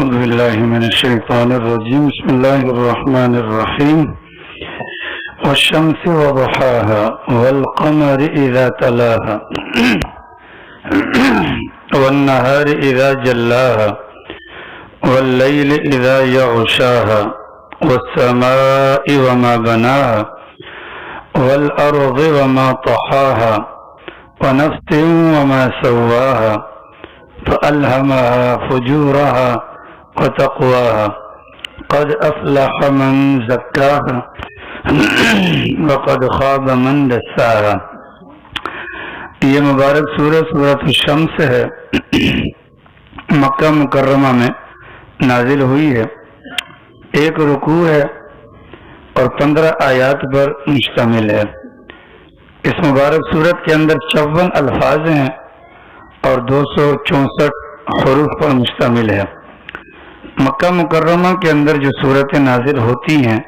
أعوذ بالله من الشيطان الرجيم. بسم الله الرحمن الرحيم. والشمس وضحاها والقمر إذا تلاها والنهار إذا جلاها والليل إذا يغشاها والسماء وما بناها والأرض وما طحاها ونفس وما سواها فألهمها فجورها وتقواها قد أفلح من زكاها وقد خاب من دساها. یہ مبارک سورۃ الشمس ہے، مکہ مکرمہ میں نازل ہوئی ہے. ایک رکوع ہے اور 15 آیات پر مشتمل ہے. اس مبارک سورت کے اندر 54 الفاظ ہیں اور 264 حروف پر مشتمل ہے. مکہ مکرمہ کے اندر جو صورتیں نازل ہوتی ہیں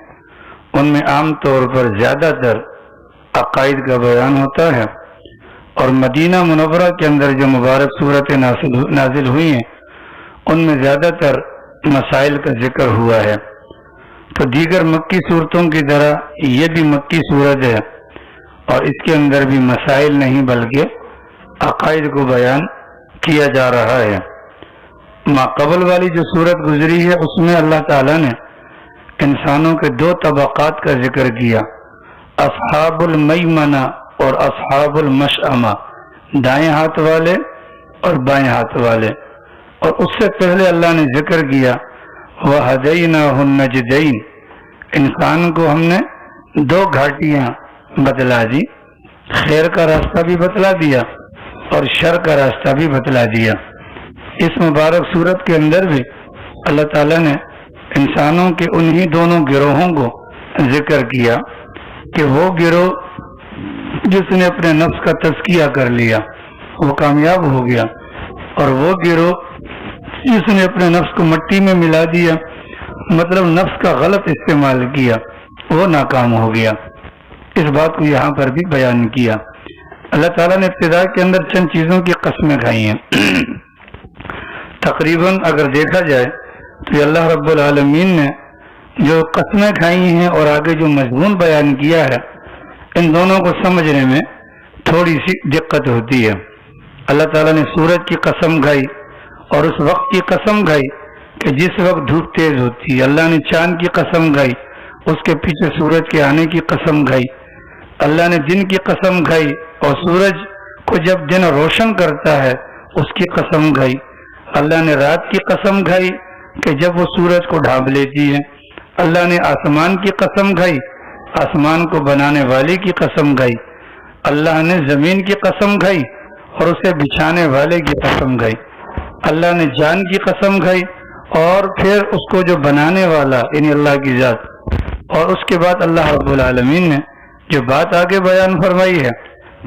ان میں عام طور پر زیادہ تر عقائد کا بیان ہوتا ہے، اور مدینہ منورہ کے اندر جو مبارک صورتیں نازل ہوئی ہیں ان میں زیادہ تر مسائل کا ذکر ہوا ہے. تو دیگر مکی صورتوں کی طرح یہ بھی مکی صورت ہے اور اس کے اندر بھی مسائل نہیں بلکہ عقائد کو بیان کیا جا رہا ہے. ما قبل والی جو صورت گزری ہے اس میں اللہ تعالیٰ نے انسانوں کے 2 طبقات کا ذکر کیا، اصحاب المیمنہ اور اصحاب المشأمہ، دائیں ہاتھ والے اور بائیں ہاتھ والے. اور اس سے پہلے اللہ نے ذکر کیا وَهَدَيْنَاهُ النَّجْدَيْنِ، انسان کو ہم نے 2 گھاٹیاں بتلا دی، خیر کا راستہ بھی بتلا دیا اور شر کا راستہ بھی بتلا دیا. اس مبارک صورت کے اندر بھی اللہ تعالیٰ نے انسانوں کے انہی دونوں گروہوں کو ذکر کیا کہ وہ گروہ جس نے اپنے نفس کا تزکیہ کر لیا وہ کامیاب ہو گیا، اور وہ گروہ جس نے اپنے نفس کو مٹی میں ملا دیا، مطلب نفس کا غلط استعمال کیا، وہ ناکام ہو گیا. اس بات کو یہاں پر بھی بیان کیا. اللہ تعالیٰ نے ابتدا کے اندر چند چیزوں کی قسمیں کھائی ہیں. تقریباً اگر دیکھا جائے تو اللہ رب العالمین نے جو قسمیں کھائی ہیں اور آگے جو مضمون بیان کیا ہے ان دونوں کو سمجھنے میں تھوڑی سی دقت ہوتی ہے. اللہ تعالیٰ نے سورج کی قسم کھائی اور اس وقت کی قسم کھائی کہ جس وقت دھوپ تیز ہوتی ہے. اللہ نے چاند کی قسم کھائی، اس کے پیچھے سورج کے آنے کی قسم کھائی. اللہ نے دن کی قسم کھائی اور سورج کو جب دن روشن کرتا ہے اس کی قسم کھائی. اللہ نے رات کی قسم کھائی کہ جب وہ سورج کو ڈھانپ لیتی ہے. اللہ نے آسمان کی قسم کھائی، آسمان کو بنانے والے کی قسم کھائی. اللہ نے زمین کی قسم کھائی اور اسے بچھانے والے کی قسم کھائی. اللہ نے جان کی قسم کھائی اور پھر اس کو جو بنانے والا یعنی اللہ کی ذات. اور اس کے بعد اللہ رب العالمین نے جو بات آگے بیان فرمائی ہے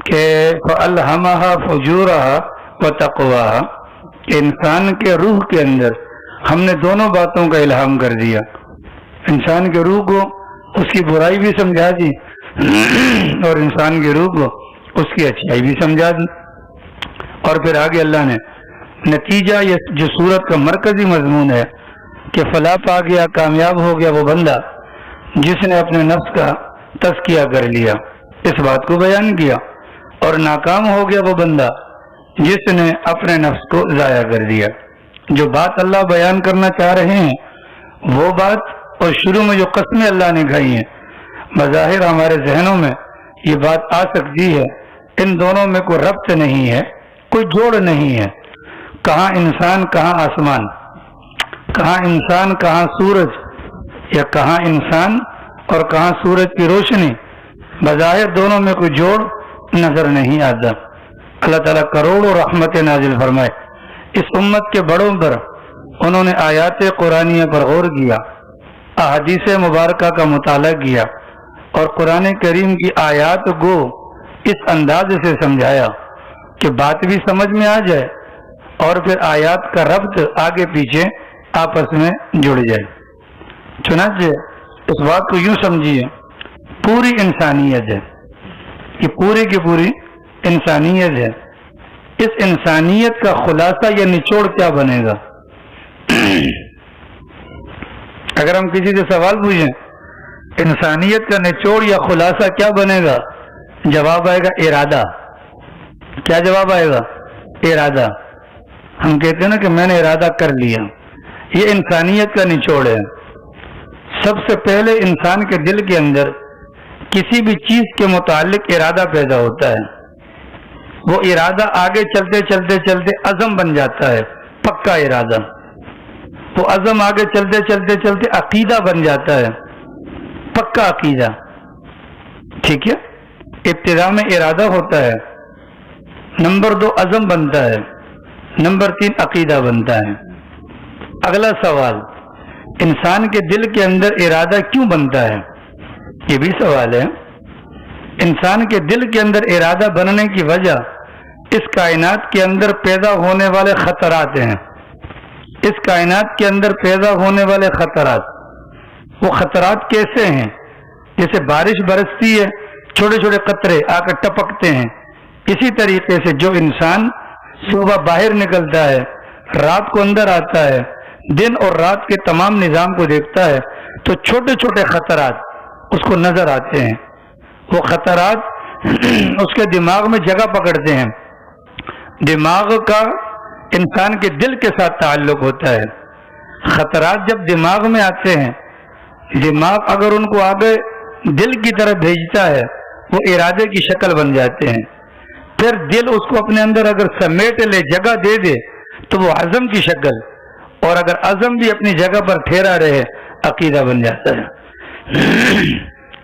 کہ فَأَلْهَمَهَا فُجُورَهَا وَتَقْوَاهَا، کہ انسان کے روح کے اندر ہم نے دونوں باتوں کا الہام کر دیا. انسان کے روح کو اس کی برائی بھی سمجھا دی اور انسان کے روح کو اس کی اچھائی بھی سمجھا دی. اور پھر آگے اللہ نے نتیجہ، یہ جو سورت کا مرکزی مضمون ہے کہ فلاح پا گیا، کامیاب ہو گیا وہ بندہ جس نے اپنے نفس کا تزکیہ کر لیا، اس بات کو بیان کیا. اور ناکام ہو گیا وہ بندہ جس نے اپنے نفس کو ضائع کر دیا. جو بات اللہ بیان کرنا چاہ رہے ہیں وہ بات اور شروع میں جو قسمیں اللہ نے کھائی ہیں، بظاہر ہمارے ذہنوں میں یہ بات آ سکتی ہے ان دونوں میں کوئی ربط نہیں ہے، کوئی جوڑ نہیں ہے. کہاں انسان کہاں آسمان، کہاں انسان کہاں سورج، یا کہاں انسان اور کہاں سورج کی روشنی. بظاہر دونوں میں کوئی جوڑ نظر نہیں آتا. اللہ تعالیٰ کروڑوں رحمت نازل فرمائے اس امت کے بڑوں پر. انہوں نے آیات قرآنیہ پر غور کیا، احادیث مبارکہ کا مطالعہ کیا اور قرآن کریم کی آیات کو اس انداز سے سمجھایا کہ بات بھی سمجھ میں آ جائے اور پھر آیات کا ربط آگے پیچھے آپس میں جڑ جائے. چنانچہ اس بات کو یوں سمجھیے، پوری انسانیت ہے، یہ پوری کی پوری انسانیت ہے. اس انسانیت کا خلاصہ یا نچوڑ کیا بنے گا؟ اگر ہم کسی سے سوال پوچھیں انسانیت کا نچوڑ یا خلاصہ کیا بنے گا، جواب آئے گا ارادہ۔ کیا جواب آئے گا؟ ارادہ۔ ہم کہتے ہیں نا کہ میں نے ارادہ کر لیا، یہ انسانیت کا نچوڑ ہے۔ سب سے پہلے انسان کے دل کے اندر کسی بھی چیز کے متعلق ارادہ پیدا ہوتا ہے، وہ ارادہ آگے چلتے چلتے چلتے عزم بن جاتا ہے، پکا ارادہ۔ وہ عزم آگے چلتے چلتے چلتے عقیدہ بن جاتا ہے، پکا عقیدہ۔ ٹھیک ہے، ابتدا میں ارادہ ہوتا ہے، نمبر 2 عزم بنتا ہے، نمبر 3 عقیدہ بنتا ہے۔ اگلا سوال، انسان کے دل کے اندر ارادہ کیوں بنتا ہے؟ یہ بھی سوال ہے۔ انسان کے دل کے اندر ارادہ بننے کی وجہ اس کائنات کے اندر پیدا ہونے والے خطرات ہیں۔ اس کائنات کے اندر پیدا ہونے والے خطرات، وہ خطرات کیسے ہیں؟ جیسے بارش برستی ہے، چھوٹے چھوٹے قطرے آ کر ٹپکتے ہیں، اسی طریقے سے جو انسان صبح باہر نکلتا ہے، رات کو اندر آتا ہے، دن اور رات کے تمام نظام کو دیکھتا ہے، تو چھوٹے چھوٹے خطرات اس کو نظر آتے ہیں۔ وہ خطرات اس کے دماغ میں جگہ پکڑتے ہیں۔ دماغ کا انسان کے دل کے ساتھ تعلق ہوتا ہے۔ خطرات جب دماغ میں آتے ہیں، دماغ اگر ان کو آگے دل کی طرف بھیجتا ہے، وہ ارادے کی شکل بن جاتے ہیں۔ پھر دل اس کو اپنے اندر اگر سمیٹ لے، جگہ دے دے، تو وہ عزم کی شکل، اور اگر عزم بھی اپنی جگہ پر ٹھہرا رہے، عقیدہ بن جاتا ہے۔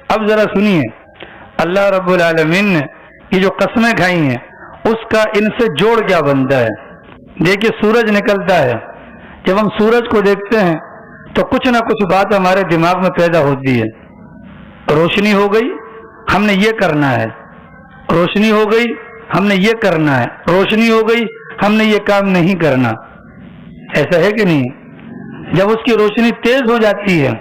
اب ذرا سنیے، اللہ رب العالمین نے یہ جو قسمیں کھائی ہیں، اس کا ان سے جوڑ کیا بنتا ہے۔ دیکھیے سورج نکلتا ہے، جب ہم سورج کو دیکھتے ہیں تو کچھ نہ کچھ بات ہمارے دماغ میں پیدا ہوتی ہے۔ روشنی ہو گئی، ہم نے یہ کرنا ہے، روشنی ہو گئی، ہم نے یہ کرنا ہے، روشنی ہو گئی، ہم نے یہ کام نہیں کرنا۔ ایسا ہے کہ نہیں؟ جب اس کی روشنی تیز ہو جاتی ہے،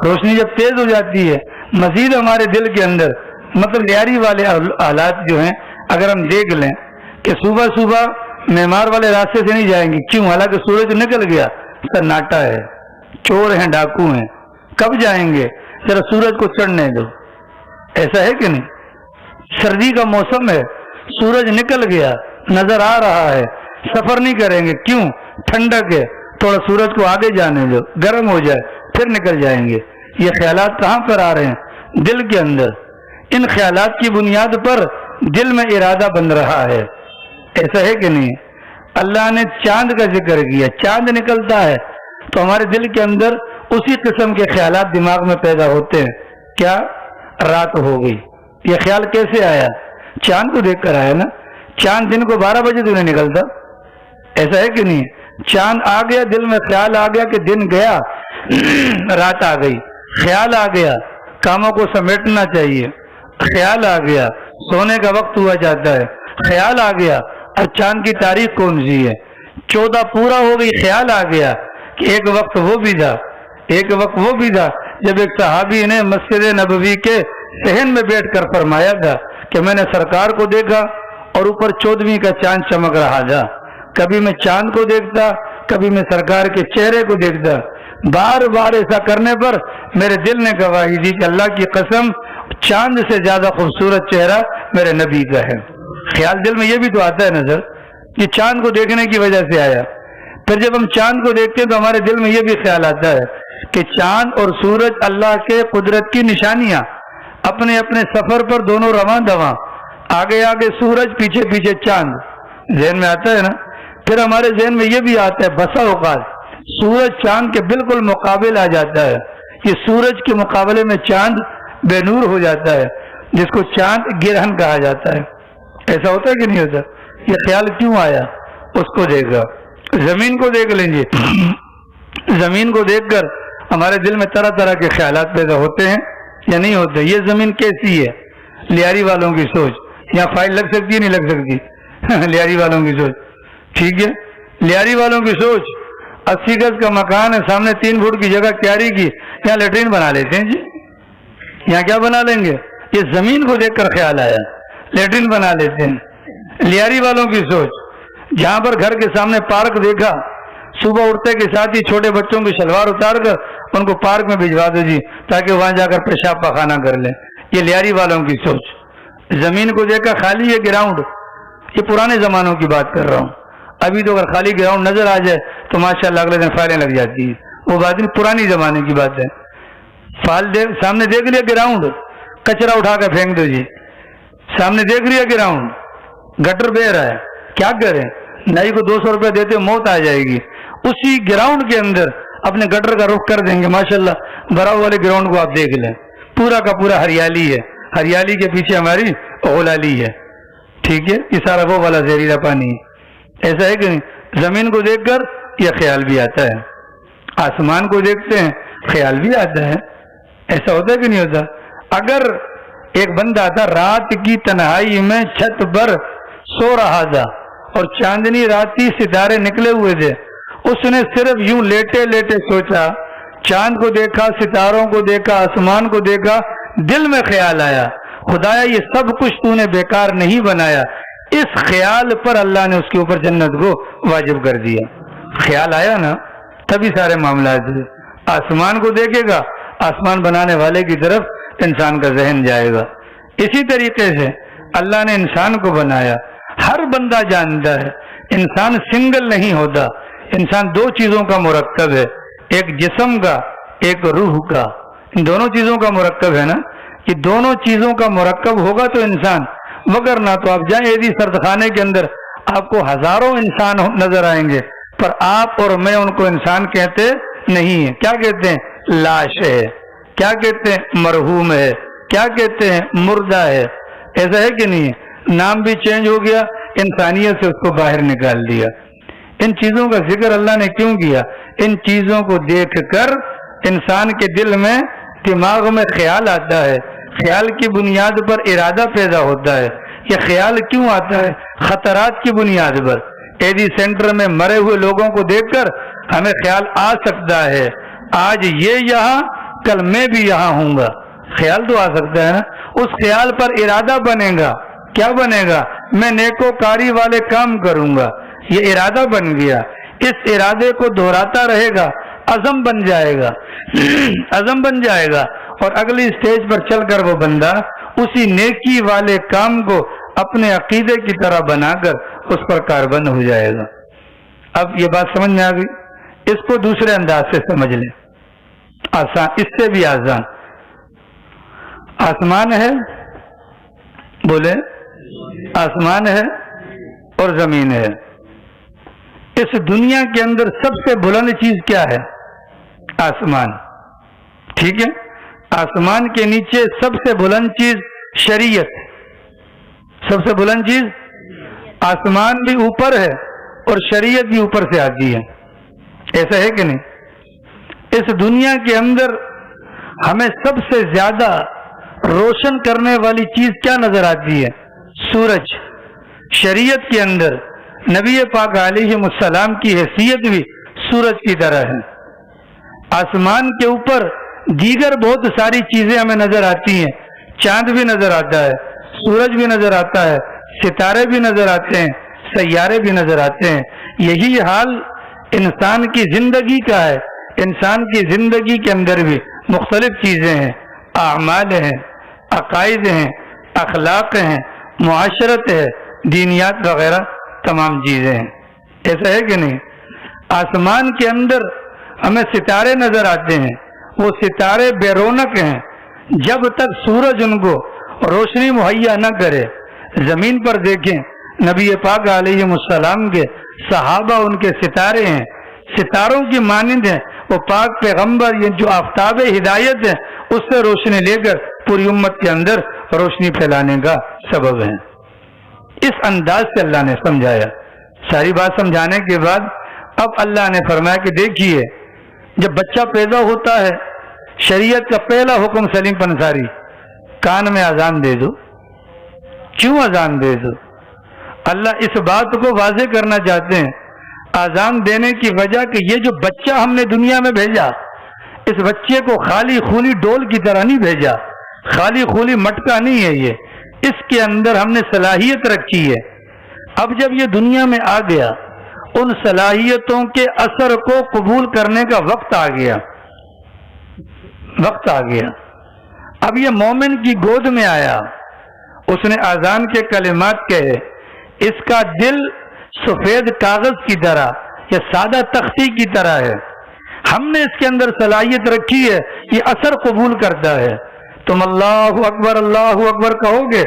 روشنی جب تیز ہو جاتی ہے، مزید ہمارے دل کے اندر مطلب لیاری والے حالات جو ہیں، اگر ہم دیکھ لیں کہ صبح صبح معمار والے راستے سے نہیں جائیں گے، کیوں؟ حالانکہ سورج نکل گیا، سناٹا ہے، چور ہیں، ڈاکو ہیں، کب جائیں گے؟ ذرا سورج کو چڑھنے دو۔ ایسا ہے کہ نہیں؟ سردی کا موسم ہے، سورج نکل گیا، نظر آ رہا ہے، سفر نہیں کریں گے، کیوں؟ ٹھنڈک ہے، تھوڑا سورج کو آگے جانے دو، گرم ہو جائے پھر نکل جائیں گے۔ یہ خیالات کہاں پر آ رہے ہیں؟ دل کے اندر۔ ان خیالات کی بنیاد پر دل میں ارادہ بن رہا ہے۔ ایسا ہے کہ نہیں؟ اللہ نے چاند کا ذکر کیا، چاند نکلتا ہے تو ہمارے دل کے اندر اسی قسم کے خیالات دماغ میں پیدا ہوتے ہیں۔ کیا؟ رات ہو گئی۔ یہ خیال کیسے آیا؟ چاند کو دیکھ کر آیا نا۔ چاند دن کو 12 بجے تو نہیں نکلتا، ایسا ہے کہ نہیں؟ چاند آ گیا، دل میں خیال آ گیا کہ دن گیا، رات آ گئی، خیال آ گیا کاموں کو سمیٹنا چاہیے، خیال آ گیا سونے کا وقت ہوا جاتا ہے، خیال آ گیا اور چاند کی تاریخ کون سی ہے، 14 پورا ہو گئی، خیال آ گیا کہ ایک وقت وہ بھی تھا، ایک وقت وہ بھی تھا جب ایک صحابی نے مسجد نبوی کے صحن میں بیٹھ کر فرمایا تھا کہ میں نے سرکار کو دیکھا اور اوپر 14ویں کا چاند چمک رہا تھا۔ کبھی میں چاند کو دیکھتا، کبھی میں سرکار کے چہرے کو دیکھتا، بار بار ایسا کرنے پر میرے دل نے گواہی دی کہ اللہ کی قسم چاند سے زیادہ خوبصورت چہرہ میرے نبی کا ہے۔ خیال دل میں یہ بھی تو آتا ہے نظر، یہ چاند کو دیکھنے کی وجہ سے آیا۔ پھر جب ہم چاند کو دیکھتے ہیں تو ہمارے دل میں یہ بھی خیال آتا ہے کہ چاند اور سورج اللہ کے قدرت کی نشانیاں، اپنے اپنے سفر پر دونوں رواں دواں، آگے آگے سورج، پیچھے پیچھے چاند، ذہن میں آتا ہے نا۔ پھر ہمارے ذہن میں یہ بھی آتا ہے بسا اوقات سورج چاند کے بالکل مقابل آ جاتا ہے، یہ سورج کے مقابلے میں چاند بے نور ہو جاتا ہے، جس کو چاند گرہن کہا جاتا ہے۔ ایسا ہوتا ہے کہ نہیں ہوتا؟ یہ خیال کیوں آیا؟ اس کو دیکھا۔ زمین کو دیکھ لیجیے، زمین کو دیکھ کر ہمارے دل میں طرح طرح کے خیالات پیدا ہوتے ہیں یا نہیں ہوتے؟ یہ زمین کیسی ہے؟ لیاری والوں کی سوچ، یہاں فائل لگ سکتی ہے نہیں لگ سکتی؟ لیاری والوں کی سوچ، ٹھیک ہے، لیاری والوں کی سوچ 80 گز کا مکان ہے، سامنے 3 فٹ کی جگہ کیاری کی، یہاں لیٹرین بنا لیتے ہیں جی، یہاں کیا بنا لیں گے؟ یہ زمین کو دیکھ کر خیال آیا، لیٹرین بنا لیتے ہیں۔ لیاری والوں کی سوچ، جہاں پر گھر کے سامنے پارک دیکھا، صبح اٹھتے کے ساتھ ہی چھوٹے بچوں کی شلوار اتار کر ان کو پارک میں بھجوا دو جی تاکہ وہاں جا کر پیشاب پخانہ کر لیں. یہ لیاری والوں کی سوچ. زمین کو دیکھا خالی ہے گراؤنڈ, یہ پرانے زمانوں کی بات کر رہا ہوں. ابھی تو اگر خالی گراؤنڈ نظر آ جائے تو ماشاءاللہ اگلے دن فائلیں لگ جاتی ہیں. وہ بات نہیں, پرانی زمانے کی بات ہے. سامنے دیکھ لیا گراؤنڈ, کچرا اٹھا کر پھینک دو جی. سامنے دیکھ لیا گراؤنڈ, گٹر بہ رہا ہے, کیا کریں؟ نائی کو 200 روپے دیتے موت آ جائے گی. اسی گراؤنڈ کے اندر اپنے گٹر کا رخ کر دیں گے. ماشاءاللہ بھرا والے گراؤنڈ کو آپ دیکھ لیں, پورا کا پورا ہریالی ہے. ہریالی کے پیچھے ہماری اولالی ہے. ٹھیک ہے, یہ سارا وہ والا زہریلا پانی ہے. ایسا ہے کہ نہیں؟ زمین کو دیکھ کر یہ خیال بھی آتا ہے, آسمان کو دیکھتے ہیں خیال بھی آتا ہے. ایسا ہوتا ہے کہ نہیں ہوتا؟ اگر ایک بندہ تھا رات کی تنہائی میں چھت پر سو رہا تھا اور چاندنی رات کی ستارے نکلے ہوئے تھے, اس نے صرف یوں لیٹے لیٹے سوچا, چاند کو دیکھا, ستاروں کو دیکھا, آسمان کو دیکھا, دل میں خیال آیا خدایا یہ سب کچھ تو نے بیکار نہیں بنایا. اس خیال پر اللہ نے اس کے اوپر جنت کو واجب کر دیا. خیال آیا نا تبھی سارے معاملات. آسمان کو دیکھے گا, آسمان بنانے والے کی طرف انسان کا ذہن جائے گا. اسی طریقے سے اللہ نے انسان کو بنایا. ہر بندہ جانتا ہے انسان سنگل نہیں ہوتا, انسان دو چیزوں کا مرکب ہے, ایک جسم کا, ایک روح کا. ان دونوں چیزوں کا مرکب ہے نا. یہ دونوں چیزوں کا مرکب ہوگا تو انسان, مگر نہ تو آپ جائیں ایسی سردخانے کے اندر آپ کو ہزاروں انسان نظر آئیں گے, پر آپ اور میں ان کو انسان کہتے نہیں ہیں. کیا کہتے ہیں؟ لاش ہے. کیا کہتے ہیں؟ مرحوم ہے. کیا کہتے ہیں؟ مردہ ہے. ایسا ہے کہ نہیں ہے؟ نام بھی چینج ہو گیا, انسانیت سے اس کو باہر نکال دیا. ان چیزوں کا ذکر اللہ نے کیوں کیا؟ ان چیزوں کو دیکھ کر انسان کے دل میں, دماغ میں خیال آتا ہے. خیال کی بنیاد پر ارادہ پیدا ہوتا ہے. یہ خیال کیوں آتا ہے؟ خطرات کی بنیاد پر. ایڈی سینٹر میں مرے ہوئے لوگوں کو دیکھ کر ہمیں خیال آ سکتا ہے آج یہ یہاں, کل میں بھی یہاں ہوں گا. خیال تو آ سکتا ہے نا. اس خیال پر ارادہ بنے گا. کیا بنے گا؟ میں نیکوکاری والے کام کروں گا. یہ ارادہ بن گیا. اس ارادے کو دہراتا رہے گا, عزم بن جائے گا. عزم بن جائے گا اور اگلی سٹیج پر چل کر وہ بندہ اسی نیکی والے کام کو اپنے عقیدے کی طرح بنا کر اس پر کاربند ہو جائے گا. اب یہ بات سمجھ میں آ گئی. اس کو دوسرے انداز سے سمجھ لیں, آسان, اس سے بھی آسان. آسمان ہے, بولے, آسمان ہے اور زمین ہے. اس دنیا کے اندر سب سے بلند چیز کیا ہے؟ آسمان. ٹھیک ہے, آسمان کے نیچے سب سے بلند چیز شریعت. سب سے بلند چیز آسمان بھی اوپر ہے اور شریعت بھی اوپر سے آتی ہے. ایسا ہے کہ نہیں؟ اس دنیا کے اندر ہمیں سب سے زیادہ روشن کرنے والی چیز کیا نظر آتی ہے؟ سورج. شریعت کے اندر نبی پاک علیہ السلام کی حیثیت بھی سورج کی طرح ہے. آسمان کے اوپر دیگر بہت ساری چیزیں ہمیں نظر آتی ہیں. چاند بھی نظر آتا ہے, سورج بھی نظر آتا ہے, ستارے بھی نظر آتے ہیں, سیارے بھی نظر آتے ہیں. یہی حال انسان کی زندگی کا ہے. انسان کی زندگی کے اندر بھی مختلف چیزیں ہیں, اعمال ہیں, عقائد ہیں, اخلاق ہیں, معاشرت ہے, دینیات وغیرہ تمام چیزیں ہیں. ایسا ہے کہ نہیں؟ آسمان کے اندر ہمیں ستارے نظر آتے ہیں. وہ ستارے بے رونق ہیں جب تک سورج ان کو روشنی مہیا نہ کرے. زمین پر دیکھیں, نبی پاک علیہ السلام کے صحابہ ان کے ستارے ہیں, ستاروں کی مانند ہیں. وہ پاک پیغمبر یہ جو آفتاب ہدایت ہے اس سے روشنی لے کر پوری امت کے اندر روشنی پھیلانے کا سبب ہے. اس انداز سے اللہ نے سمجھایا. ساری بات سمجھانے کے بعد اب اللہ نے فرمایا کہ دیکھیے, جب بچہ پیدا ہوتا ہے شریعت کا پہلا حکم سلیم پنساری, کان میں اذان دے دو. کیوں اذان دے دو؟ اللہ اس بات کو واضح کرنا چاہتے ہیں. اذان دینے کی وجہ کہ یہ جو بچہ ہم نے دنیا میں بھیجا, اس بچے کو خالی خولی ڈول کی طرح نہیں بھیجا, خالی خولی مٹکا نہیں ہے. یہ اس کے اندر ہم نے صلاحیت رکھی ہے. اب جب یہ دنیا میں آ گیا, ان صلاحیتوں کے اثر کو قبول کرنے کا وقت آ گیا. وقت آ گیا. اب یہ مومن کی گود میں آیا, اس نے اذان کے کلمات کہے, اس کا دل سفید کاغذ کی طرح یا سادہ تختی کی طرح ہے, ہم نے اس کے اندر صلاحیت رکھی ہے, یہ اثر قبول کرتا ہے. تم اللہ اکبر کہو گے,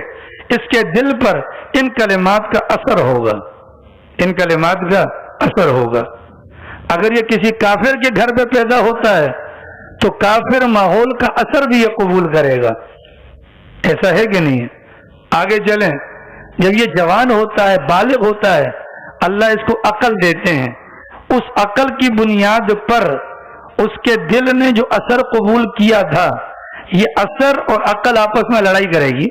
اس کے دل پر ان کلمات کا اثر ہوگا, ان کلمات کا اثر ہوگا. اگر یہ کسی کافر کے گھر پہ پیدا ہوتا ہے تو کافر ماحول کا اثر بھی یہ قبول کرے گا. ایسا ہے کہ نہیں ہے؟ آگے چلیں. جب یہ جوان ہوتا ہے, بالغ ہوتا ہے, اللہ اس کو عقل دیتے ہیں, اس عقل کی بنیاد پر اس کے دل نے جو اثر قبول کیا تھا, یہ اثر اور عقل آپس میں لڑائی کرے گی.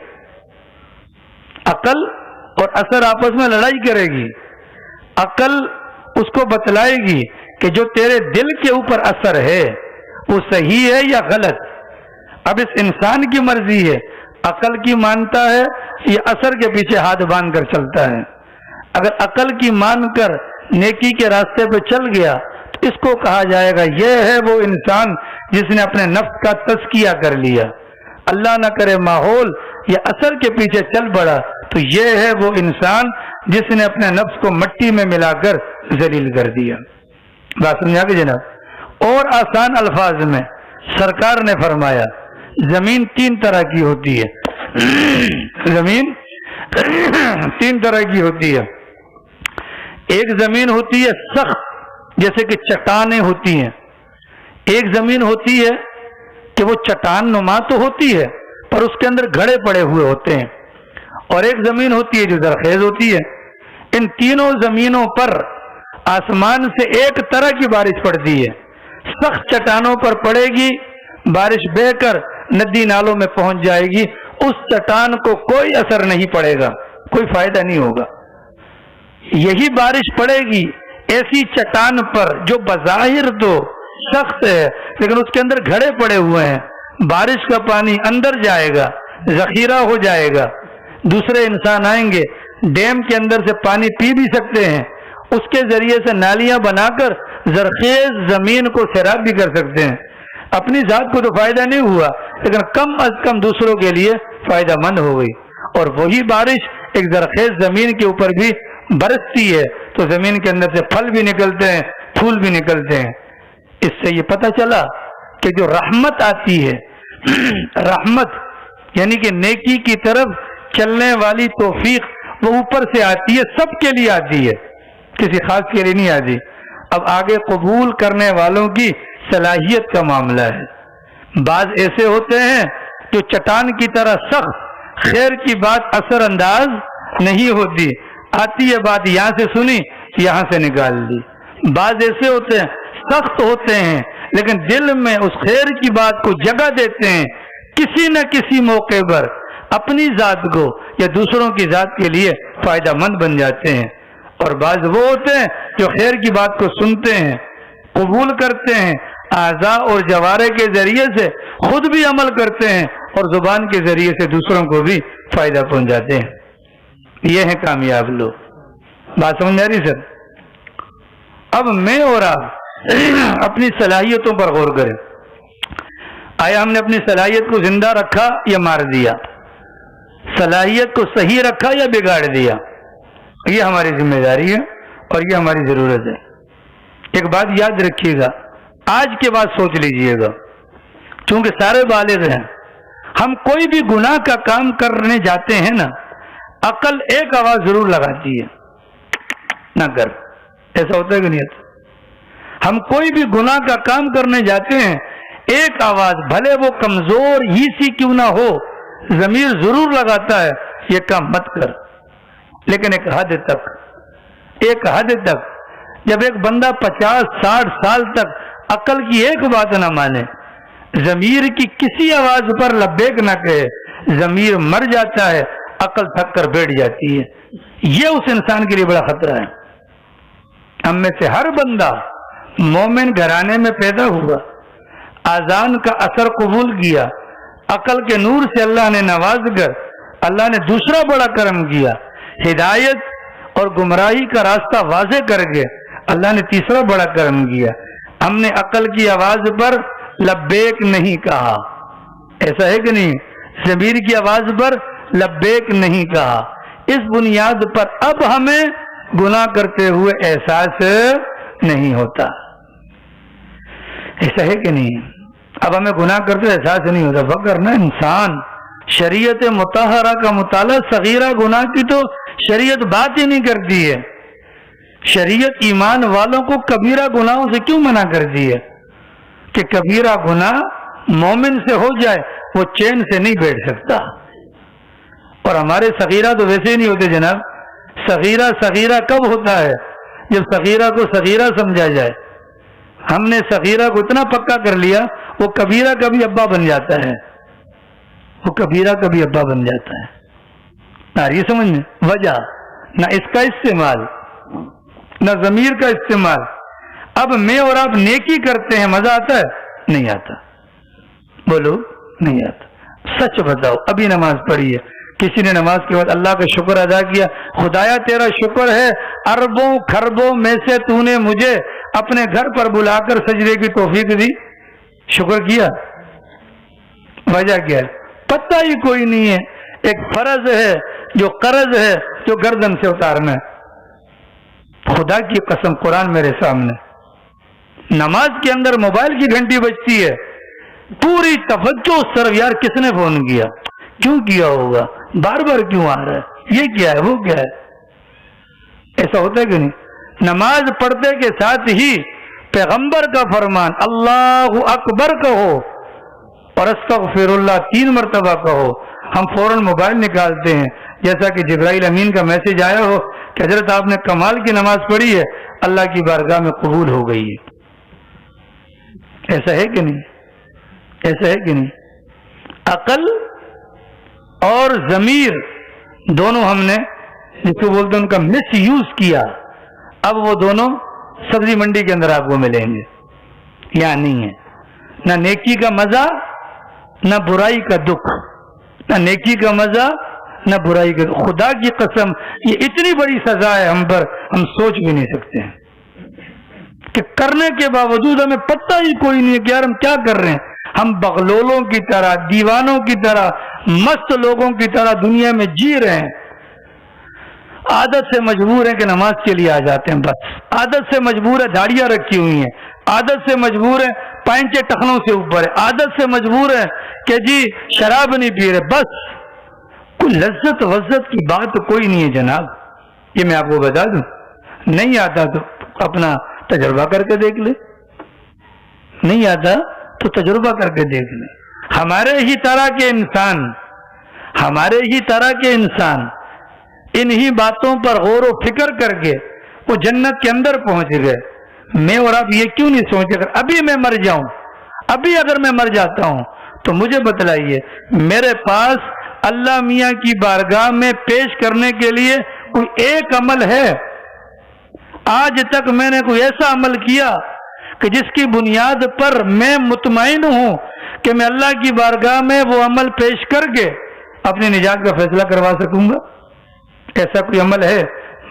عقل اور اثر آپس میں لڑائی کرے گی. عقل اس کو بتلائے گی کہ جو تیرے دل کے اوپر اثر ہے وہ صحیح ہے یا غلط. اب اس انسان کی مرضی ہے, عقل کی مانتا ہے یا اثر کے پیچھے ہاتھ باندھ کر چلتا ہے. اگر عقل کی مان کر نیکی کے راستے پہ چل گیا تو اس کو کہا جائے گا یہ ہے وہ انسان جس نے اپنے نفس کا تزکیہ کر لیا. اللہ نہ کرے ماحول یا اثر کے پیچھے چل پڑا تو یہ ہے وہ انسان جس نے اپنے نفس کو مٹی میں ملا کر ذلیل کر دیا. بات سمجھا کہ جناب؟ اور آسان الفاظ میں سرکار نے فرمایا زمین تین طرح کی ہوتی ہے. زمین تین طرح کی ہوتی ہے. ایک زمین ہوتی ہے سخت, جیسے کہ چٹانیں ہوتی ہیں. ایک زمین ہوتی ہے کہ وہ چٹان نما تو ہوتی ہے پر اس کے اندر گھڑے پڑے ہوئے ہوتے ہیں. اور ایک زمین ہوتی ہے جو زرخیز ہوتی ہے. ان تینوں زمینوں پر آسمان سے ایک طرح کی بارش پڑتی ہے. سخت چٹانوں پر پڑے گی بارش, بہہ کر ندی نالوں میں پہنچ جائے گی, اس چٹان کو کوئی اثر نہیں پڑے گا, کوئی فائدہ نہیں ہوگا. یہی بارش پڑے گی ایسی چٹان پر جو بظاہر تو سخت ہے لیکن اس کے اندر گھڑے پڑے ہوئے ہیں. بارش کا پانی اندر جائے گا, ذخیرہ ہو جائے گا. دوسرے انسان آئیں گے, ڈیم کے اندر سے پانی پی بھی سکتے ہیں, اس کے ذریعے سے نالیاں بنا کر زرخیز زمین کو سیراب بھی کر سکتے ہیں. اپنی ذات کو تو فائدہ نہیں ہوا لیکن کم از کم دوسروں کے لیے فائدہ مند ہو گئی. اور وہی بارش ایک زرخیز زمین کے اوپر بھی برستی ہے تو زمین کے اندر سے پھل بھی نکلتے ہیں, پھول بھی نکلتے ہیں. اس سے یہ پتہ چلا کہ جو رحمت آتی ہے, رحمت یعنی کہ نیکی کی طرف چلنے والی توفیق وہ اوپر سے آتی ہے, سب کے لیے آتی ہے, کسی خاص کے لیے نہیں آتی. اب آگے قبول کرنے والوں کی صلاحیت کا معاملہ ہے. بعض ایسے ہوتے ہیں جو چٹان کی طرح سخت, خیر کی بات اثر انداز نہیں ہوتی, آتی ہے بات یہاں سے سنی یہاں سے نکال دی. بعض ایسے ہوتے ہیں سخت ہوتے ہیں لیکن دل میں اس خیر کی بات کو جگہ دیتے ہیں, کسی نہ کسی موقع پر اپنی ذات کو یا دوسروں کی ذات کے لیے فائدہ مند بن جاتے ہیں. اور بعض وہ ہوتے ہیں جو خیر کی بات کو سنتے ہیں, قبول کرتے ہیں, اعضاء اور جوارح کے ذریعے سے خود بھی عمل کرتے ہیں اور زبان کے ذریعے سے دوسروں کو بھی فائدہ پہنچاتے ہیں. یہ ہیں کامیاب لوگ. بات سمجھ آ رہی سر؟ اب میں اور آپ اپنی صلاحیتوں پر غور کریں. آیا ہم نے اپنی صلاحیت کو زندہ رکھا یا مار دیا؟ صلاحیت کو صحیح رکھا یا بگاڑ دیا؟ یہ ہماری ذمہ داری ہے اور یہ ہماری ضرورت ہے. ایک بات یاد رکھیے گا, آج کے بعد سوچ لیجئے گا, چونکہ سارے بالغ ہیں, ہم کوئی بھی گناہ کا کام کرنے جاتے ہیں نا, عقل ایک آواز ضرور لگاتی ہے, نہ کر. ایسا ہوتا ہے کہ نہیں ہوتا؟ ہم کوئی بھی گناہ کا کام کرنے جاتے ہیں, ایک آواز بھلے وہ کمزور ہی سی کیوں نہ ہو, ضمیر ضرور لگاتا ہے یہ کام مت کر. لیکن ایک حد تک, ایک حد تک, جب ایک بندہ 50-60 سال تک عقل کی ایک بات نہ مانے, ضمیر کی کسی آواز پر لبیک نہ کہے, ضمیر مر جاتا ہے, عقل تھک کر بیٹھ جاتی ہے. یہ اس انسان کے لیے بڑا خطرہ ہے. ہم میں سے ہر بندہ مومن گھرانے میں پیدا ہوا, اذان کا اثر قبول کیا, عقل کے نور سے اللہ نے نواز کر اللہ نے دوسرا بڑا کرم کیا, ہدایت اور گمراہی کا راستہ واضح کر کے اللہ نے تیسرا بڑا کرم کیا. ہم نے عقل کی آواز پر لبیک نہیں کہا. ایسا ہے کہ نہیں؟ ضمیر کی آواز پر لبیک نہیں کہا. اس بنیاد پر اب ہمیں گناہ کرتے ہوئے احساس نہیں ہوتا. ایسا ہے کہ نہیں؟ اب ہمیں گناہ کرتے ہوئے احساس نہیں ہوتا. فکر نا انسان شریعت مطہرہ کا مطالعہ صغیرہ گناہ کی تو شریعت بات ہی نہیں کرتی ہے. شریعت ایمان والوں کو کبیرہ گناہوں سے کیوں منع کرتی ہے کہ کبیرہ گناہ مومن سے ہو جائے وہ چین سے نہیں بیٹھ سکتا. اور ہمارے صغیرہ تو ویسے ہی نہیں ہوتے جناب. صغیرہ کب ہوتا ہے؟ جب صغیرہ کو صغیرہ سمجھا جائے. ہم نے صغیرہ کو اتنا پکا کر لیا وہ کبیرہ کا بھی ابا بن جاتا ہے. وہ کبیرہ کا بھی ابا بن جاتا ہے. نہ یہ سمجھ میں وجہ نہ اس کا استعمال نہ ضمیر کا استعمال. اب میں اور آپ نیکی کرتے ہیں مزہ آتا ہے؟ نہیں آتا. بولو نہیں آتا. سچ بتاؤ ابھی نماز پڑھی ہے, کسی نے نماز کے بعد اللہ کا شکر ادا کیا, خدایا تیرا شکر ہے اربوں خربوں میں سے تو نے مجھے اپنے گھر پر بلا کر سجدے کی توفیق دی, شکر کیا؟ وجہ کیا ہے؟ پتہ ہی کوئی نہیں ہے. ایک فرض ہے جو قرض ہے جو گردن سے اتارنا ہے. خدا کی قسم قرآن میرے سامنے, نماز کے اندر موبائل کی گھنٹی بجتی ہے, پوری توجہ اس طرف, یار کس نے فون کیا, کیوں کیا ہوگا, بار بار کیوں آ رہا ہے, یہ کیا ہے, وہ کیا ہے. ایسا ہوتا ہے کہ نہیں؟ نماز پڑھتے کے ساتھ ہی پیغمبر کا فرمان اللہ اکبر کہو اور استغفر اللہ 3 مرتبہ کہو, ہم فوراً موبائل نکالتے ہیں جیسا کہ جبرائیل امین کا میسج آیا ہو کہ حضرت آپ نے کمال کی نماز پڑھی ہے, اللہ کی بارگاہ میں قبول ہو گئی ہے. ایسا ہے کہ نہیں؟ ایسا ہے کہ نہیں؟ عقل اور ضمیر دونوں ہم نے جس کو بولتے ہیں ان کا مس یوز کیا. اب وہ دونوں سبزی منڈی کے اندر آپ کو ملیں گے. یہاں نہیں ہے نہ نیکی کا مزہ نہ برائی کا دکھ, نہ نیکی کا مزہ نہ برائی کا دکھ. خدا کی قسم یہ اتنی بڑی سزا ہے ہم پر, ہم سوچ بھی نہیں سکتے ہیں کہ کرنے کے باوجود ہمیں پتہ ہی کوئی نہیں ہے کہ یار ہم کیا کر رہے ہیں. ہم بغلولوں کی طرح, دیوانوں کی طرح, مست لوگوں کی طرح دنیا میں جی رہے ہیں. عادت سے مجبور ہیں کہ نماز کے لیے آ جاتے ہیں, بس عادت سے مجبور ہے, داڑیاں رکھی ہوئی ہیں, عادت سے مجبور ہے, پینچے ٹخنوں سے اوپر ہے, عادت سے مجبور ہے کہ جی شراب نہیں پی رہے. بس کوئی لذت وزت کی بات کوئی نہیں ہے جناب. یہ میں آپ کو بتا دوں, نہیں آتا تو اپنا تجربہ کر کے دیکھ لے, نہیں آتا تو تجربہ کر کے دیکھ لیں. ہمارے ہی طرح کے انسان انہی باتوں پر غور و فکر کر کے وہ جنت کے اندر پہنچ گئے. میں اور آپ یہ کیوں نہیں سوچے اگر ابھی میں مر جاؤں, ابھی اگر میں مر جاتا ہوں تو مجھے بتلائیے میرے پاس اللہ میاں کی بارگاہ میں پیش کرنے کے لیے کوئی ایک عمل ہے؟ آج تک میں نے کوئی ایسا عمل کیا کہ جس کی بنیاد پر میں مطمئن ہوں کہ میں اللہ کی بارگاہ میں وہ عمل پیش کر کے اپنی نجات کا فیصلہ کروا سکوں گا؟ ایسا کوئی عمل ہے؟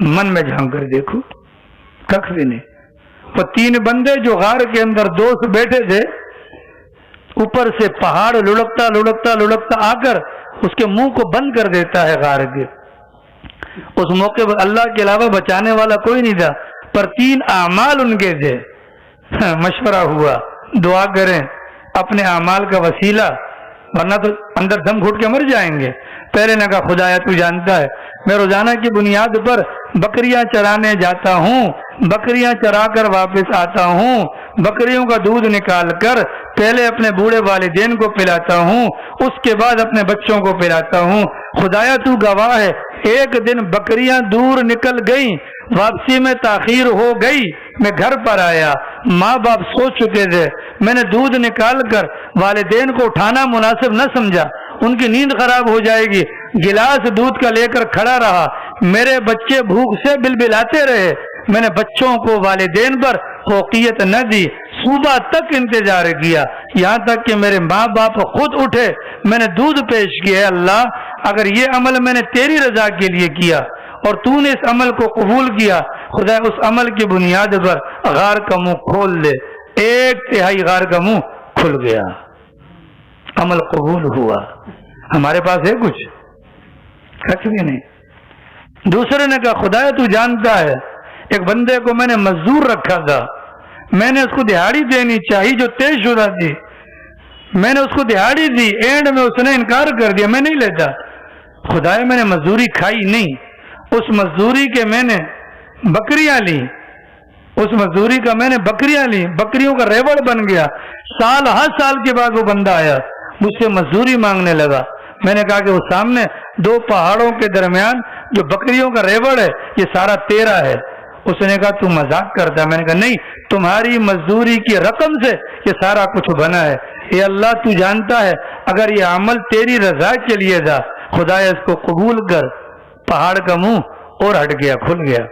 من میں جھانک کر دیکھو, کخ بھی نہیں. وہ 3 بندے جو غار کے اندر دوست بیٹھے تھے, اوپر سے پہاڑ لڑکتا لڑکتا لڑکتا آ کر اس کے منہ کو بند کر دیتا ہے غار کے. اس موقع پر اللہ کے علاوہ بچانے والا کوئی نہیں تھا, پر 3 اعمال ان کے تھے. مشورہ ہوا دعا کریں اپنے اعمال کا وسیلہ, ورنہ تو اندر دم گھٹ کے مر جائیں گے. پہلے نے کہا خدایا تو جانتا ہے میں روزانہ کی بنیاد پر بکریاں چرانے جاتا ہوں, بکریاں چرا کر واپس آتا ہوں, بکریوں کا دودھ نکال کر پہلے اپنے بوڑھے والدین کو پلاتا ہوں, اس کے بعد اپنے بچوں کو پلاتا ہوں. خدایا تو گواہ ہے, ایک دن بکریاں دور نکل گئیں, واپسی میں تاخیر ہو گئی, میں گھر پر آیا, ماں باپ سو چکے تھے, میں نے دودھ نکال کر والدین کو اٹھانا مناسب نہ سمجھا, ان کی نیند خراب ہو جائے گی, گلاس دودھ کا لے کر کھڑا رہا, میرے بچے بھوک سے بلبلاتے رہے, میں نے بچوں کو والدین پر فوقیت نہ دی, صبح تک انتظار کیا, یہاں تک کہ میرے ماں باپ خود اٹھے, میں نے دودھ پیش کیا. ہے اللہ اگر یہ عمل میں نے تیری رضا کے لیے کیا اور تو نے اس عمل کو قبول کیا, خدا اس عمل کی بنیاد پر غار کا منہ کھول دے. 1/3 غار کا منہ کھل گیا، عمل قبول ہوا۔ ہمارے پاس ہے کچھ بھی نہیں۔ دوسرے نے کہا خدایا تو جانتا ہے ایک بندے کو میں نے مزدور رکھا تھا، میں نے اس کو دہاڑی دینی چاہیے جو طے شدہ تھی، میں نے اس کو دہاڑی دی، اینڈ میں اس نے انکار کر دیا، میں نہیں لیتا۔ خدایا میں نے مزدوری کھائی نہیں، اس مزدوری کے میں نے بکریاں لی، اس مزدوری کا میں نے بکریاں لی، بکریوں کا ریوڑ بن گیا۔ سال ہر سال کے بعد وہ بندہ آیا مجھ سے مزدوری مانگنے لگا۔ میں نے کہا کہ وہ سامنے دو پہاڑوں کے درمیان جو بکریوں کا ریوڑ ہے یہ سارا تیرا ہے۔ اس نے کہا تو مذاق کرتا ہے؟ میں نے کہا نہیں، تمہاری مزدوری کی رقم سے یہ سارا کچھ بنا ہے۔ اے اللہ تو جانتا ہے اگر یہ عمل تیری رضا کے لیے تھا، خدایا اس کو قبول کر۔ پہاڑ کا منہ اور ہٹ گیا، کھل گیا۔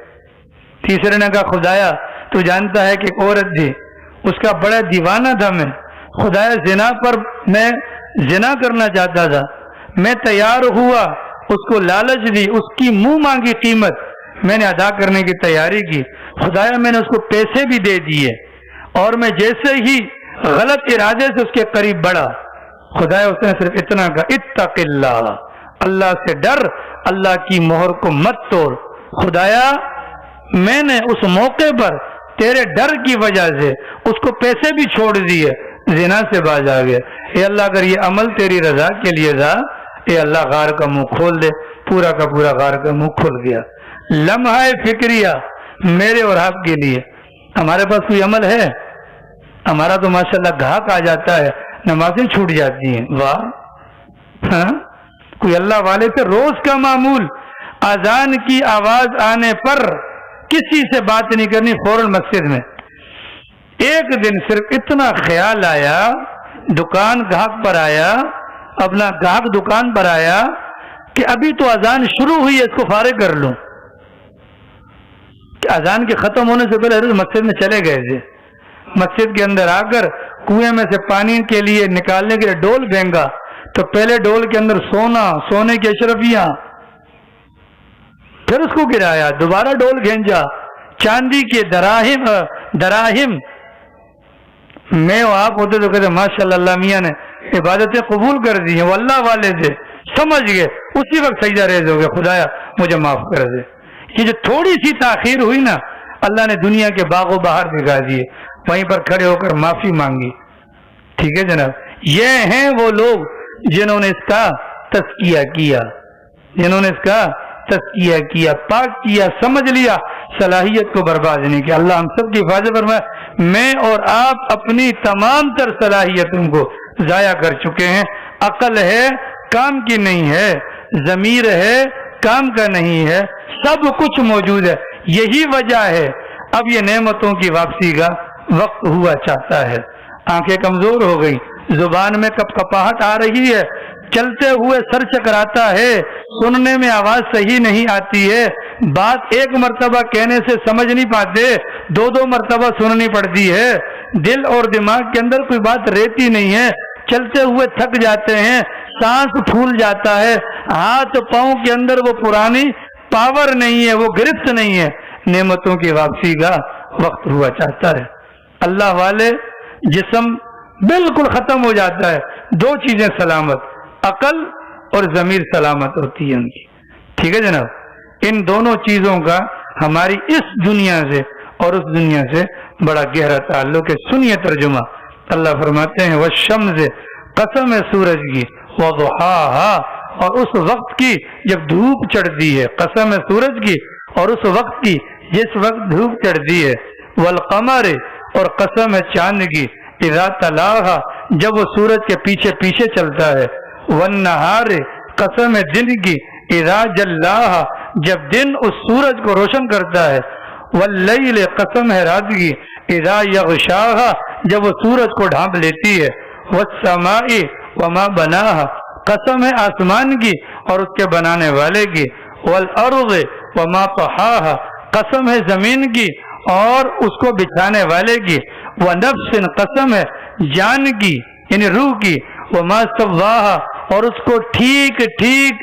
تیسرے نے کہا خدایا تو جانتا ہے کہ ایک عورت تھی، اس کا بڑا دیوانہ تھا میں، خدایا زنا پر میں زنا کرنا چاہتا تھا، میں تیار ہوا، اس کو لالچ دی، اس کی منہ مانگی قیمت میں نے ادا کرنے کی تیاری کی، خدایا میں نے اس کو پیسے بھی دے دیے، اور میں جیسے ہی غلط ارادے سے اس کے قریب بڑھا، خدایا اس نے صرف اتنا کہا اتق اللہ، اللہ سے ڈر، اللہ کی مہر کو مت توڑ۔ خدایا میں نے اس موقع پر تیرے ڈر کی وجہ سے اس کو پیسے بھی چھوڑ دیے، زنا سے باز آ گیا۔ اے اللہ اگر یہ عمل تیری رضا کے لیے تھا، اے اللہ غار کا منہ کھول دے۔ پورا کا پورا غار کا منہ کھل گیا۔ لمحہ فکریہ میرے اور آپ کے لیے، ہمارے پاس کوئی عمل ہے؟ ہمارا تو ماشاءاللہ گھاک آ جاتا ہے، نمازیں چھوٹ جاتی ہیں، واہ۔ ہاں کوئی اللہ والے سے روز کا معمول، اذان کی آواز آنے پر کسی سے بات نہیں کرنی، فوراً مسجد میں۔ ایک دن صرف اتنا خیال آیا، دکان گاہک پر آیا، اپنا گاہک دکان پر آیا کہ ابھی تو اذان شروع ہوئی ہے، اس کو فارغ کر لوں۔ کہ اذان کے ختم ہونے سے پہلے حضرت مسجد میں چلے گئے تھے، مسجد کے اندر آ کر کنویں میں سے پانی کے لیے نکالنے کے لیے ڈول پھینکا تو پہلے ڈول کے اندر سونا، سونے کی اشرفیاں، پھر اس کو گرایا، دوبارہ ڈول کھینچا، چاندی کے دراہم۔ میں اور آپ ہوتے تو کہتے ماشاءاللہ اللہ میاں نے عبادتیں قبول کر دی ہیں، وہ اللہ والے تھے، سمجھ گئے، اسی وقت سجدہ ریز ہو گیا، خدایا مجھے معاف کر دے۔ یہ جو تھوڑی سی تاخیر ہوئی نا، اللہ نے دنیا کے باغ و بہار دکھا دیے، وہیں پر کھڑے ہو کر معافی مانگی۔ ٹھیک ہے جناب، یہ ہیں وہ لوگ جنہوں نے اس کا تزکیہ کیا، جنہوں نے اس کا تزکیہ کیا، پاک کیا، سمجھ لیا، صلاحیت کو برباد نہیں کیا۔ اللہ ہم سب کی حفاظت فرمائے۔ میں اور آپ اپنی تمام تر صلاحیتوں کو ضائع کر چکے ہیں۔ عقل ہے کام کی نہیں ہے، ضمیر ہے کام کا نہیں ہے، سب کچھ موجود ہے۔ یہی وجہ ہے اب یہ نعمتوں کی واپسی کا وقت ہوا چاہتا ہے۔ آنکھیں کمزور ہو گئی، زبان میں کپ کپاہٹ آ رہی ہے، چلتے ہوئے سر چکراتا ہے، سننے میں آواز صحیح نہیں آتی ہے، بات ایک مرتبہ کہنے سے سمجھ نہیں پاتے، دو مرتبہ سننی پڑتی ہے، دل اور دماغ کے اندر کوئی بات رہتی نہیں ہے، چلتے ہوئے تھک جاتے ہیں، سانس پھول جاتا ہے، ہاتھ پاؤں کے اندر وہ پرانی پاور نہیں ہے، وہ گرفت نہیں ہے۔ نعمتوں کی واپسی کا وقت ہوا چاہتا ہے۔ اللہ والے جسم بالکل ختم ہو جاتا ہے، دو چیزیں سلامت، عقل اور ضمیر سلامت ہوتی ہے ان کی۔ ٹھیک ہے جناب، ان دونوں چیزوں کا ہماری اس دنیا سے اور اس دنیا سے بڑا گہرا تعلق ہے۔ سنیے ترجمہ، اللہ فرماتے ہیں والشمس، قسم ہے سورج کی، وضحاها، اور اس وقت کی جب دھوپ چڑھتی ہے، قسم ہے سورج کی اور اس وقت کی جس وقت دھوپ چڑھتی ہے، والقمر، اور قسم ہے چاند کی، اذا تلاها، جب وہ سورج کے پیچھے پیچھے چلتا ہے، والنہار، قسم ہے دن کی، اذا جلاها، جب دن اس سورج کو روشن کرتا ہے، واللیل، قسم ہے رات کی، اذا یغشاها، جب وہ سورج کو ڈھانپ لیتی ہے، والسماء وما بناها، قسم ہے آسمان کی اور اس کے بنانے والے کی، والارض وما طحاها، قسم ہے زمین کی اور اس کو بچھانے والے کی، ونفس، قسم ہے جان کی یعنی روح کی، وما سواها، اور اس کو ٹھیک ٹھیک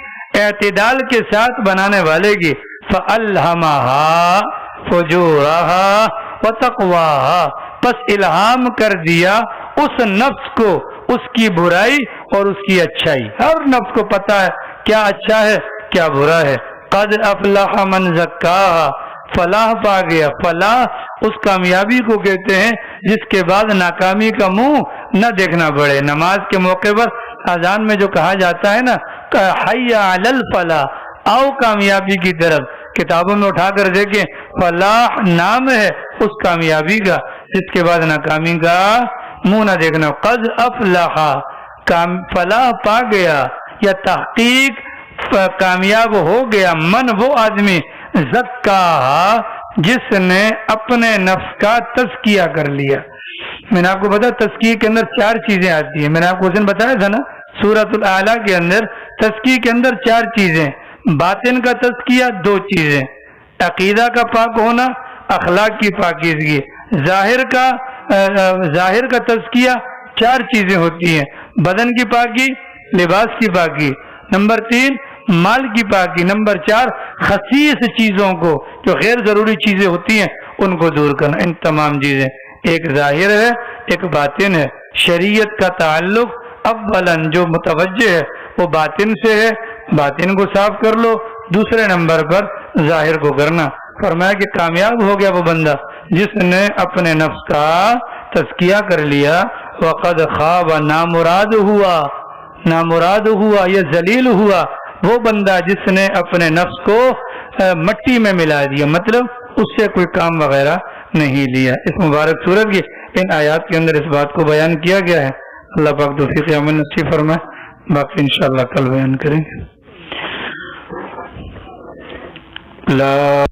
اعتدال کے ساتھ بنانے والے کی، فَأَلْهَمَهَا فُجُورَهَا وَتَقْوَاهَا، پس الہام کر دیا اس نفس کو اس کی برائی اور اس کی اچھائی، ہر نفس کو پتا ہے کیا اچھا ہے کیا برا ہے. قد افلح من زکاہا، فلاح پا گیا. فلاح اس کامیابی کو کہتے ہیں جس کے بعد ناکامی کا منہ نہ دیکھنا پڑے. نماز کے موقع پر اذان میں جو کہا جاتا ہے نا حی علی الفلاح، آؤ کامیابی کی طرف، کتابوں میں اٹھا کر دیکھیں فلاح نام ہے اس کامیابی کا جس کے بعد ناکامی کا منہ نہ دیکھنا. قد افلح، فلاح پا گیا یا تحقیق کامیاب ہو گیا، من وہ آدمی زکاہا جس نے اپنے نفس کا تزکیہ کر لیا. میں نے آپ کو بتایا تزکیے کے اندر 4 چیزیں آتی ہیں. میں نے آپ کو اس دن بتایا تھا نا سورۃ الاعلیٰ کے اندر تزکیے کے اندر 4 چیزیں. باطن کا تزکیہ 2 چیزیں، عقیدہ کا پاک ہونا، اخلاق کی پاکیزگی. ظاہر کا تزکیہ 4 چیزیں ہوتی ہیں، بدن کی پاکی، لباس کی پاکی، نمبر 3 مال کی پاکی، نمبر 4 خسیس چیزوں کو جو غیر ضروری چیزیں ہوتی ہیں ان کو دور کرنا. ان تمام چیزیں ایک ظاہر ہے ایک باطن ہے. شریعت کا تعلق اولاً جو متوجہ ہے وہ باطن سے ہے، باطن کو صاف کر لو. دوسرے نمبر پر ظاہر کو کرنا. فرمایا کہ کامیاب ہو گیا وہ بندہ جس نے اپنے نفس کا تزکیہ کر لیا. وقد خواب، نامراد ہوا یا ذلیل ہوا وہ بندہ جس نے اپنے نفس کو مٹی میں ملا دیا، مطلب اس سے کوئی کام وغیرہ نہیں لیا. اس مبارک سورت کی ان آیات کے اندر اس بات کو بیان کیا گیا ہے. اللہ پاک توفیق عمل نصیب فرمائے. باقی انشاءاللہ کل بیان کریں گے. لا